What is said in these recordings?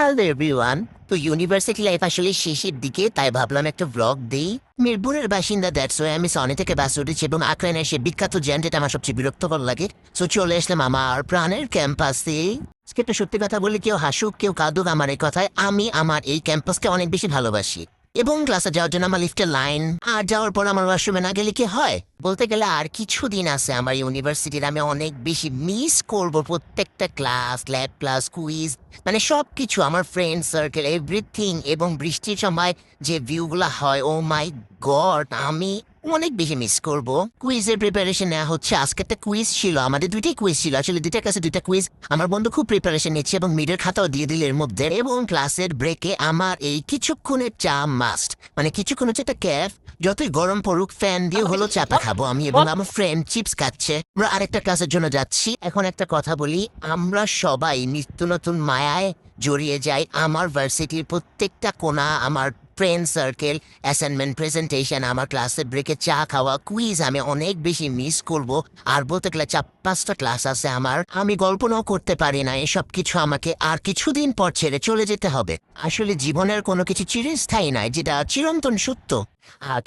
Hello everyone. তো university life আসলে শেষের দিকে, তাই ভাবলাম একটা ব্লগ দেই। মিরপুরের বাসিন্দা, দ্যাটস ওয়াই আমি সনি থেকে বাস উঠেছি এবং আক্রাইনে এসে বিখ্যাত জ্যাম, যেটা আমার সবচেয়ে বিরক্তকর লাগে। সো চলে আসলাম আমার প্রাণের ক্যাম্পাসে। আজকে একটা সত্যি কথা বলি, কেউ হাসুক কেউ কাঁদুক আমার এই কথায়, আমি আমার এই ক্যাম্পাসকে অনেক বেশি ভালোবাসি। এবং ক্লাসে যাওয়ার জন্য আমার লিফটের লাইন, আর যাওয়ার পর আমার ওয়াশরুমে না গেলে কি হয়? বলতে গেলে আর কিছুদিন আছে আমার ইউনিভার্সিটির, আমি অনেক বেশি মিস করব প্রত্যেকটা ক্লাস, ল্যাব ক্লাস, কুইজ, মানে সব কিছু, আমার ফ্রেন্ড সার্কেল, এভরিথিং। এবং বৃষ্টির সময় যে ভিউগুলো হয়, ও মাই গড, আমি অনেক বেশি মিস করব। কুইজের প্রিপারেশন নেওয়া হচ্ছে। আজকে একটা কুইজ ছিল, আমাদের দুইটাই কুইজ ছিল, আসলে দুইটা ক্লাসে দুইটা কুইজ। আমার বন্ধু খুব প্রিপারেশন নিচ্ছে এবং মিডের খাতাও দিয়ে দিল এর মধ্যে। এবং ক্লাসের ব্রেকে আমার এই কিছুক্ষণের চা মাস্ট, মানে কিছুক্ষণ হচ্ছে একটা ক্যাফ, যতই গরম পড়ুক ফ্যান দিয়ে হলো চাটা খাবো আমি এবং আমার ফ্রেন্ড চিপস খাচ্ছে। আমরা আরেকটা ক্লাসের জন্য যাচ্ছি। এখন একটা কথা বলি, আমরা সবাই নিত্য নতুন মায়ায় জড়িয়ে যাই। আমার ভার্সিটির প্রত্যেকটা কোণা, আমার ফ্রেন্ড সার্কেল, অ্যাসাইনমেন্ট, প্রেজেন্টেশন, আমার ক্লাসের ব্রেকে চা খাওয়া, কুইজ আমি অনেক বেশি মিস করব। আর বলতে গেলে 4-5টা ক্লাস আছে আমার, আমি কল্পনাও করতে পারি না এসব কিছু আমাকে আর কিছুদিন পর ছেড়ে চলে যেতে হবে। আসলে জীবনের কোনো কিছু চিরস্থায়ী নয়, যেটা চিরন্তন সত্য।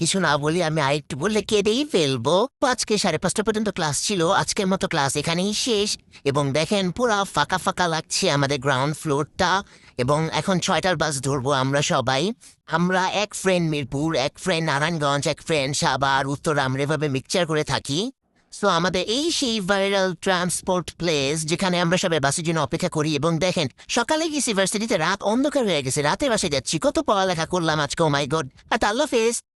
কিছু না বলি, আমি আরেকটু বললে কেঁদেই ফেলবো। আজকে 5:30 পর্যন্ত ক্লাস ছিল, আজকের মতো ক্লাস এখানেই শেষ। এবং দেখেন পুরা ফাঁকা ফাঁকা লাগছে আমাদের গ্রাউন্ড ফ্লোরটা। এবং এখন 6টার বাস ধরবো আমরা সবাই। আমরা এক ফ্রেন্ড মিরপুর, এক ফ্রেন্ড নারায়ণগঞ্জ, এক ফ্রেন্ড সাভার, উত্তরাম, এভাবে মিক্সচার করে থাকি। সো আমাদের এই সেই ভাইরাল ট্রান্সপোর্ট প্লেস, যেখানে আমরা সবাই বাসের জন্য অপেক্ষা করি। এবং দেখেন, সকালে গেছি ভার্সিটিতে, রাত অন্ধকার হয়ে গেছে, রাতে বাসে যাচ্ছি। কত পড়ালেখা করলাম আজকে, ও মাই গড। আর আল্লাহ হাফেজ।